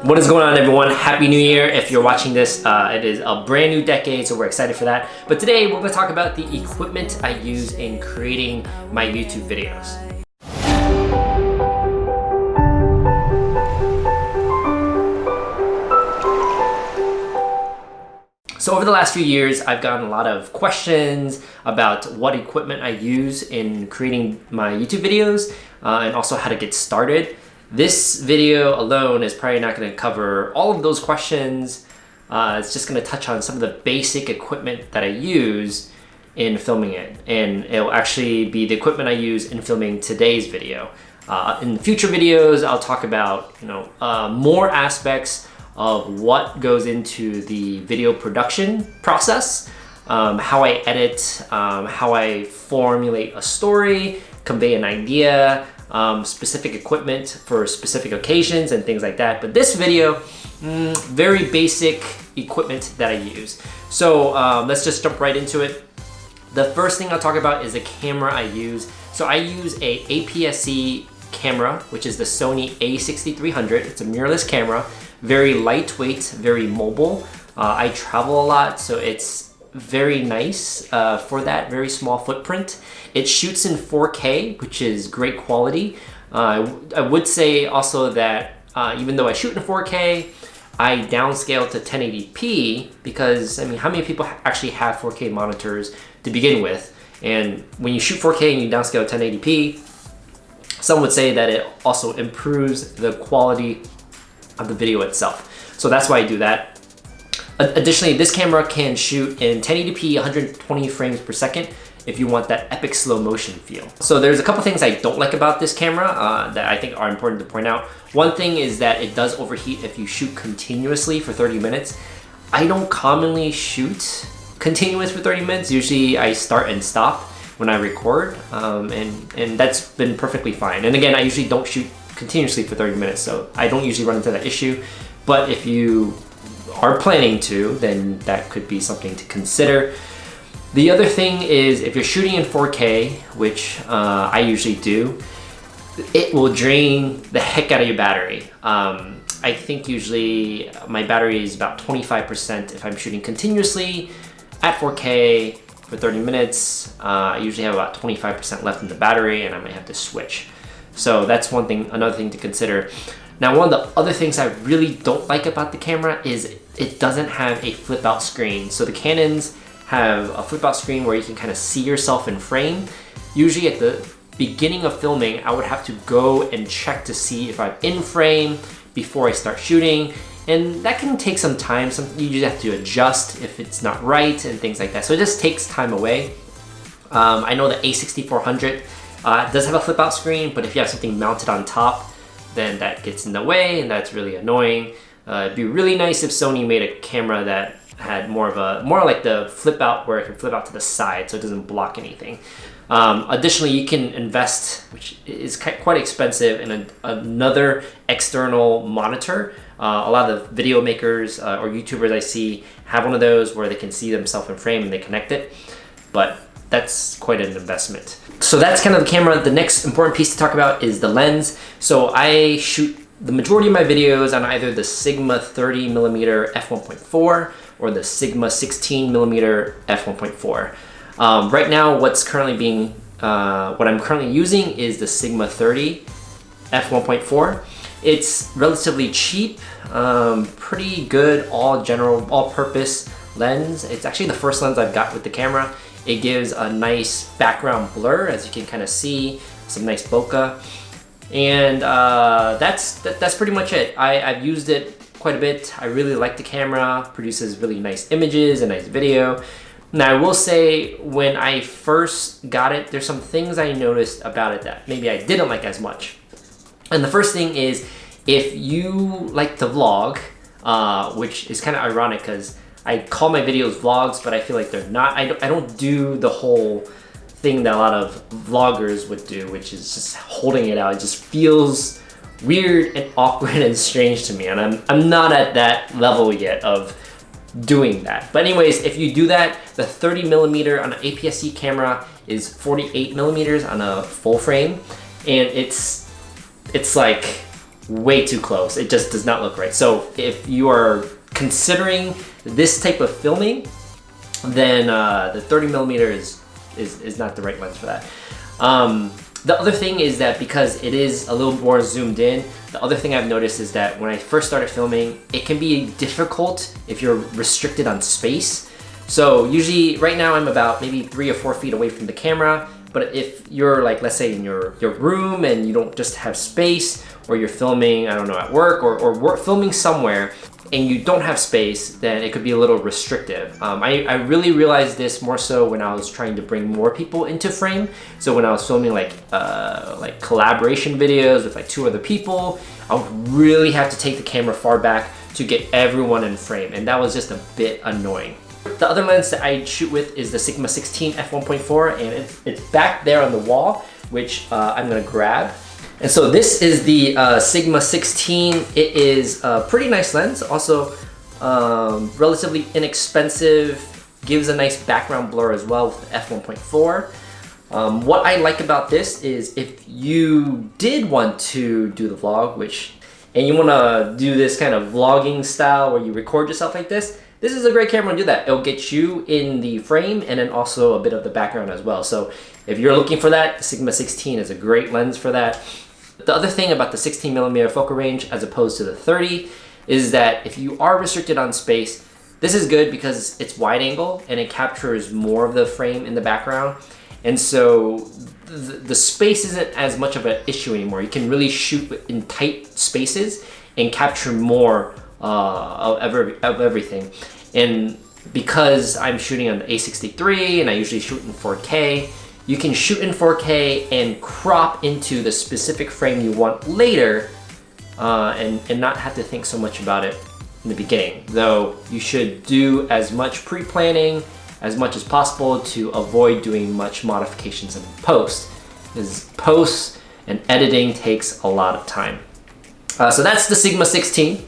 What is going on, everyone? Happy New Year. If you're watching this, it is a brand new decade, so we're excited for that. But today we're going to talk about the equipment I use in creating my YouTube videos. So over the last few years, I've gotten a lot of questions about what equipment I use in creating my YouTube videos and also how to get started. This video alone is probably not going to cover all of those questions. It's just going to touch on some of the basic equipment that I use in filming it. And it'll actually be the equipment I use in filming today's video. In future videos, I'll talk about more aspects of what goes into the video production process, how I edit, how I formulate a story, convey an idea, specific equipment for specific occasions and things like that. But this video, very basic equipment that I use. So let's just jump right into it. The first thing I'll talk about is the camera I use. So I use a APS-C camera, which is the Sony a6300. It's a mirrorless camera, very lightweight, very mobile. I travel a lot, so it's very nice for that very small footprint. It shoots in 4K, which is great quality. I would say also that even though I shoot in 4K, I downscale to 1080p because, I mean, how many people actually have 4K monitors to begin with? And when you shoot 4K and you downscale to 1080p, some would say that it also improves the quality of the video itself. So that's why I do that. Additionally, this camera can shoot in 1080p, 120 frames per second if you want that epic slow motion feel. So there's a couple things I don't like about this camera that I think are important to point out. One thing is that it does overheat if you shoot continuously for 30 minutes. I don't commonly shoot continuous for 30 minutes. Usually I start and stop when I record, and that's been perfectly fine. And again, I usually don't shoot continuously for 30 minutes, so I don't usually run into that issue. But if you are planning to, then that could be something to consider. The other thing is if you're shooting in 4K, which I usually do, it will drain the heck out of your battery. I think usually my battery is about 25% if I'm shooting continuously at 4K for 30 minutes. I usually have about 25% left in the battery and I might have to switch. So that's one thing, another thing to consider. Now, one of the other things I really don't like about the camera is it doesn't have a flip out screen. So the Canons have a flip out screen where you can kind of see yourself in frame. Usually at the beginning of filming, I would have to go and check to see if I'm in frame before I start shooting. And that can take some time. You just have to adjust if it's not right and things like that. So it just takes time away. I know the a6400 does have a flip out screen, but if you have something mounted on top, then that gets in the way and that's really annoying. It'd be really nice if Sony made a camera that had more like the flip out where it can flip out to the side so it doesn't block anything. Additionally, you can invest, which is quite expensive, in another external monitor. A lot of the video makers or YouTubers I see have one of those where they can see themselves in frame and they connect it, but that's quite an investment. So that's kind of the camera. The next important piece to talk about is the lens. So I shoot the majority of my videos on either the Sigma 30mm f1.4 or the Sigma 16mm f1.4. Right now, what I'm currently using is the Sigma 30 f1.4. It's relatively cheap, pretty good, all-purpose lens. It's actually the first lens I've got with the camera. It gives a nice background blur, as you can kind of see, some nice bokeh. And that's pretty much it. I've used it quite a bit. I really like the camera, produces really nice images and nice video. Now I will say, when I first got it, there's some things I noticed about it that maybe I didn't like as much. And the first thing is, if you like to vlog, which is kind of ironic because I call my videos vlogs, but I feel like they're not. I don't do the whole thing that a lot of vloggers would do, which is just holding it out. It just feels weird and awkward and strange to me, and I'm not at that level yet of doing that. But anyways, if you do that, the 30mm on an APS-C camera is 48mm on a full frame, and it's like way too close. It just does not look right. So if you are considering this type of filming, then the 30mm is not the right lens for that. The other thing is that because it is a little more zoomed in, the other thing I've noticed is that when I first started filming, it can be difficult if you're restricted on space. So usually right now I'm about maybe 3 or 4 feet away from the camera, but if you're like, let's say in your room and you don't just have space, or you're filming, I don't know, at work or filming somewhere, and you don't have space, then it could be a little restrictive. I really realized this more so when I was trying to bring more people into frame. So when I was filming like collaboration videos with like 2 other people, I would really have to take the camera far back to get everyone in frame, and that was just a bit annoying. The other lens that I shoot with is the Sigma 16 f1.4, and it's back there on the wall, which I'm gonna grab. And so this is the Sigma 16. It is a pretty nice lens, also relatively inexpensive, gives a nice background blur as well with the f1.4. What I like about this is if you did want to do the vlog, and you want to do this kind of vlogging style where you record yourself like this is a great camera to do that. It'll get you in the frame and then also a bit of the background as well. So if you're looking for that, the Sigma 16 is a great lens for that. The other thing about the 16mm focal range as opposed to the 30 is that if you are restricted on space, this is good because it's wide angle and it captures more of the frame in the background. And so the space isn't as much of an issue anymore. You can really shoot in tight spaces and capture more of everything. And because I'm shooting on the A63 and I usually shoot in 4K, you can shoot in 4K and crop into the specific frame you want later and not have to think so much about it in the beginning. Though you should do as much pre-planning as much as possible to avoid doing much modifications in post, because post and editing takes a lot of time. So that's the Sigma 16.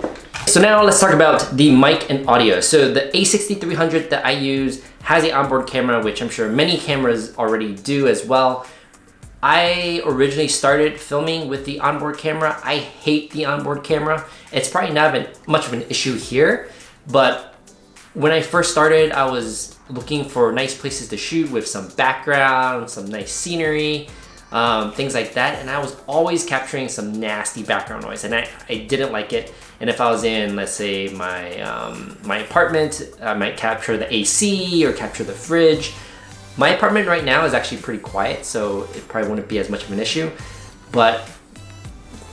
So now let's talk about the mic and audio. So the A6300 that I use has an onboard camera, which I'm sure many cameras already do as well. I originally started filming with the onboard camera. I hate the onboard camera. It's probably not much of an issue here, but when I first started, I was looking for nice places to shoot with some background, some nice scenery, things like that, and I was always capturing some nasty background noise, and I didn't like it. And if I was in, let's say, my apartment, I might capture the AC or capture the fridge. My apartment right now is actually pretty quiet, so it probably wouldn't be as much of an issue. But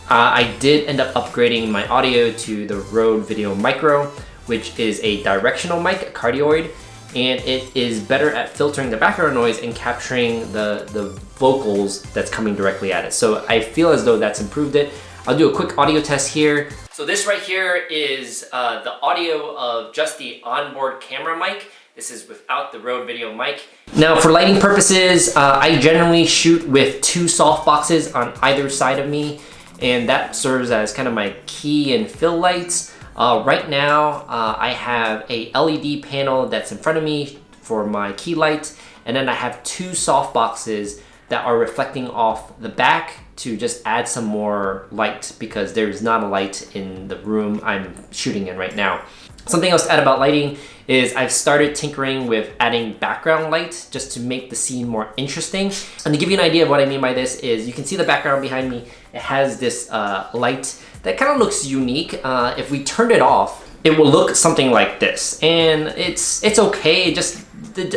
I did end up upgrading my audio to the Rode Video Micro, which is a directional mic, a cardioid, and it is better at filtering the background noise and capturing the vocals that's coming directly at it. So I feel as though that's improved it. I'll do a quick audio test here. So this right here is the audio of just the onboard camera mic. This is without the Rode Video mic. Now for lighting purposes, I generally shoot with 2 softboxes on either side of me, and that serves as kind of my key and fill lights. Right now, I have a LED panel that's in front of me for my key light, and then I have 2 softboxes that are reflecting off the back to just add some more light because there's not a light in the room I'm shooting in right now. Something else to add about lighting is I've started tinkering with adding background light just to make the scene more interesting. And to give you an idea of what I mean by this is you can see the background behind me. It has this light that kind of looks unique. If we turned it off, it will look something like this. And it's okay,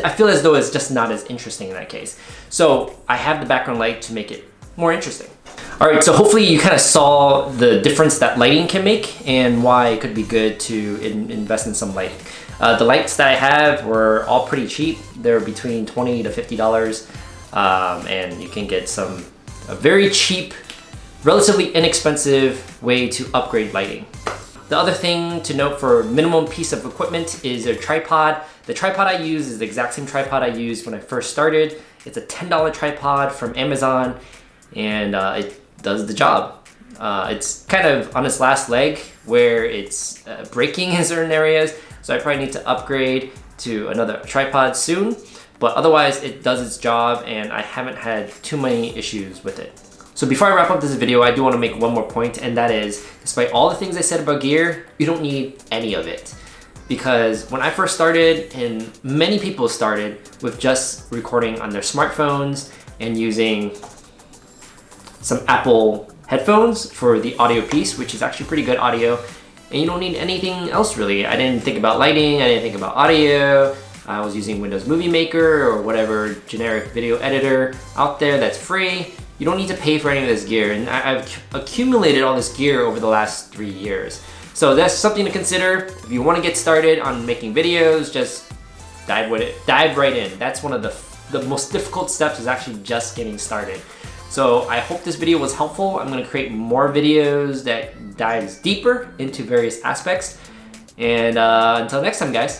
I feel as though it's just not as interesting in that case. So I have the background light to make it more interesting. All right, so hopefully you kind of saw the difference that lighting can make and why it could be good to invest in some lighting. The lights that I have were all pretty cheap. They're between $20 to $50, and you can get a very cheap, relatively inexpensive way to upgrade lighting. The other thing to note for minimum piece of equipment is a tripod. The tripod I use is the exact same tripod I used when I first started. It's a $10 tripod from Amazon, and it does the job. It's kind of on its last leg where it's breaking in certain areas, so I probably need to upgrade to another tripod soon, but otherwise it does its job and I haven't had too many issues with it. So before I wrap up this video, I do want to make one more point, and that is, despite all the things I said about gear, you don't need any of it. Because when I first started, and many people started with just recording on their smartphones and using some Apple headphones for the audio piece, which is actually pretty good audio, and you don't need anything else really. I didn't think about lighting, I didn't think about audio. I was using Windows Movie Maker or whatever generic video editor out there that's free. You don't need to pay for any of this gear, and I've accumulated all this gear over the last 3 years. So that's something to consider. If you want to get started on making videos, just dive right in. That's one of the most difficult steps, is actually just getting started. So I hope this video was helpful. I'm going to create more videos that dives deeper into various aspects. And until next time, guys.